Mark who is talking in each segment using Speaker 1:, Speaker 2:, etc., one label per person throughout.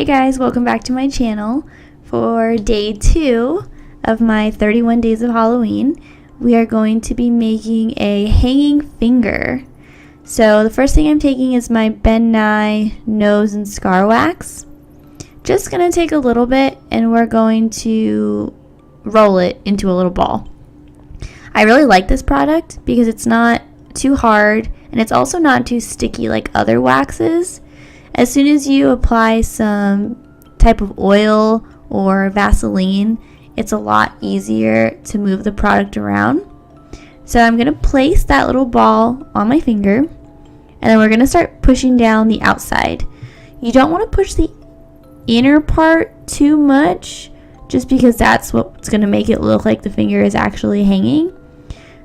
Speaker 1: Hey guys, welcome back to my channel. For day 2 of my 31 days of Halloween, we are going to be making a hanging finger. So the first thing I'm taking is my NYE Nose Scar Wax. Just gonna take a little bit and we're going to roll it into a little ball. I really like this product because it's not too hard and it's also not too sticky like other waxes. As soon as you apply some type of oil or Vaseline, it's a lot easier to move the product around. So I'm going to place that little ball on my finger and then we're going to start pushing down the outside. You don't want to push the inner part too much just because that's what's going to make it look like the finger is actually hanging.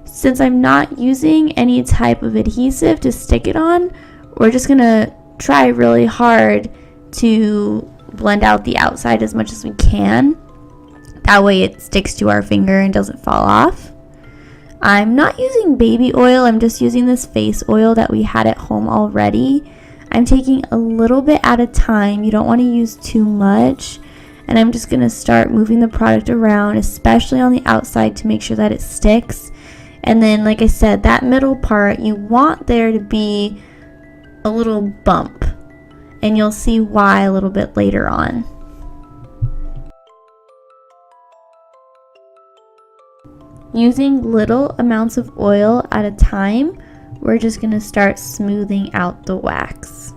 Speaker 1: Since I'm not using any type of adhesive to stick it on, we're just going to try really hard to blend out the outside as much as we can. That way it sticks to our finger and doesn't fall off. I'm not using baby oil, I'm just using this face oil that we had at home already. I'm taking a little bit at a time. You don't want to use too much. And I'm just going to start moving the product around, especially on the outside, to make sure that it sticks. And then, like I said, that middle part, you want there to be a little bump, and you'll see why a little bit later on. Using little amounts of oil at a time, we're just going to start smoothing out the wax.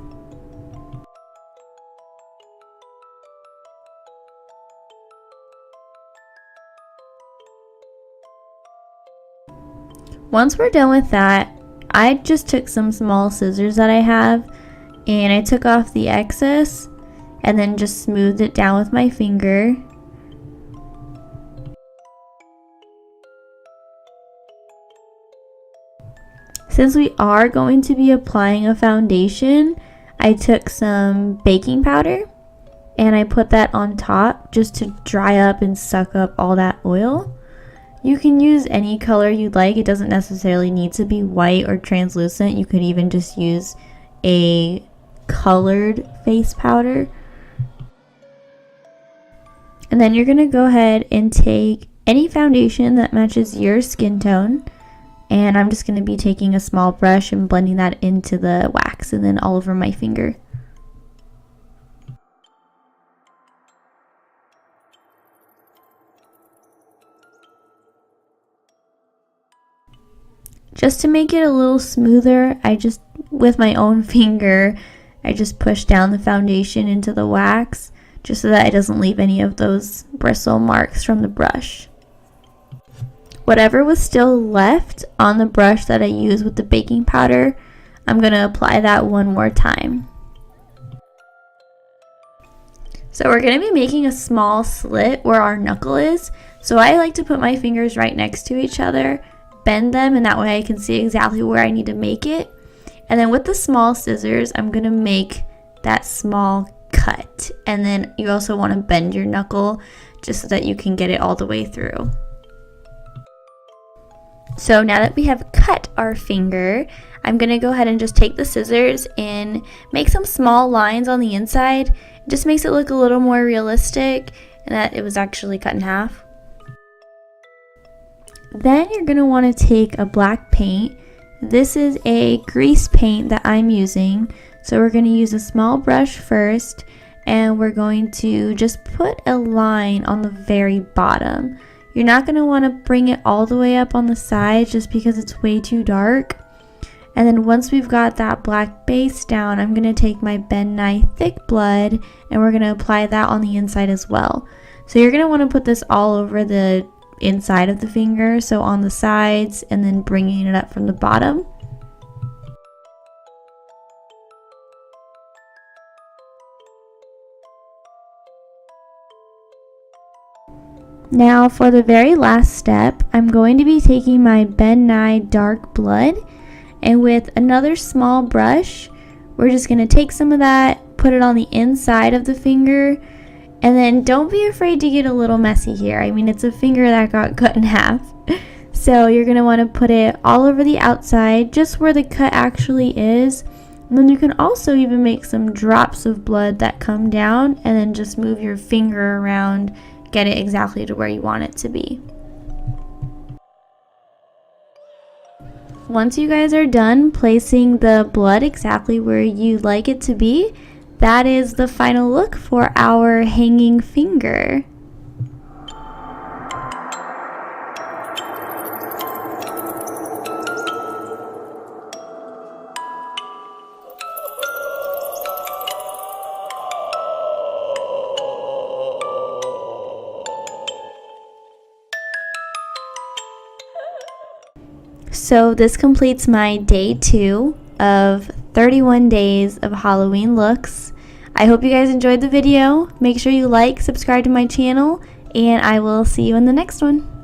Speaker 1: Once we're done with that, I just took some small scissors that I have and I took off the excess and then just smoothed it down with my finger. Since we are going to be applying a foundation, I took some baking powder and I put that on top just to dry up and suck up all that oil. You can use any color you'd like. It doesn't necessarily need to be white or translucent. You could even just use a colored face powder. And then you're going to go ahead and take any foundation that matches your skin tone. And I'm just going to be taking a small brush and blending that into the wax and then all over my finger. Just to make it a little smoother, with my own finger, I just push down the foundation into the wax just so that it doesn't leave any of those bristle marks from the brush. Whatever was still left on the brush that I used with the baking powder, I'm going to apply that one more time. So we're going to be making a small slit where our knuckle is. So I like to put my fingers right next to each other, bend them, and that way I can see exactly where I need to make it. And then with the small scissors, I'm going to make that small cut. And then you also want to bend your knuckle just so that you can get it all the way through. So now that we have cut our finger, I'm going to go ahead and just take the scissors and make some small lines on the inside. It just makes it look a little more realistic and that it was actually cut in half. Then you're going to want to take a black paint. This is a grease paint that I'm using. So we're going to use a small brush first and we're going to just put a line on the very bottom. You're not going to want to bring it all the way up on the sides just because it's way too dark. And then once we've got that black base down, I'm going to take my NYE Thick Blood and we're going to apply that on the inside as well. So you're going to want to put this all over the inside of the finger, so on the sides, and then bringing it up from the bottom. Now for the very last step, I'm going to be taking my NYE Dark Blood, and with another small brush, we're just going to take some of that, put it on the inside of the finger, and then don't be afraid to get a little messy here. I mean, it's a finger that got cut in half. So you're going to want to put it all over the outside, just where the cut actually is. And then you can also even make some drops of blood that come down and then just move your finger around, get it exactly to where you want it to be. Once you guys are done placing the blood exactly where you like it to be, that is the final look for our hanging finger. So this completes my day 2 of 31 days of Halloween looks. I hope you guys enjoyed the video. Make sure you like, subscribe to my channel, and I will see you in the next one.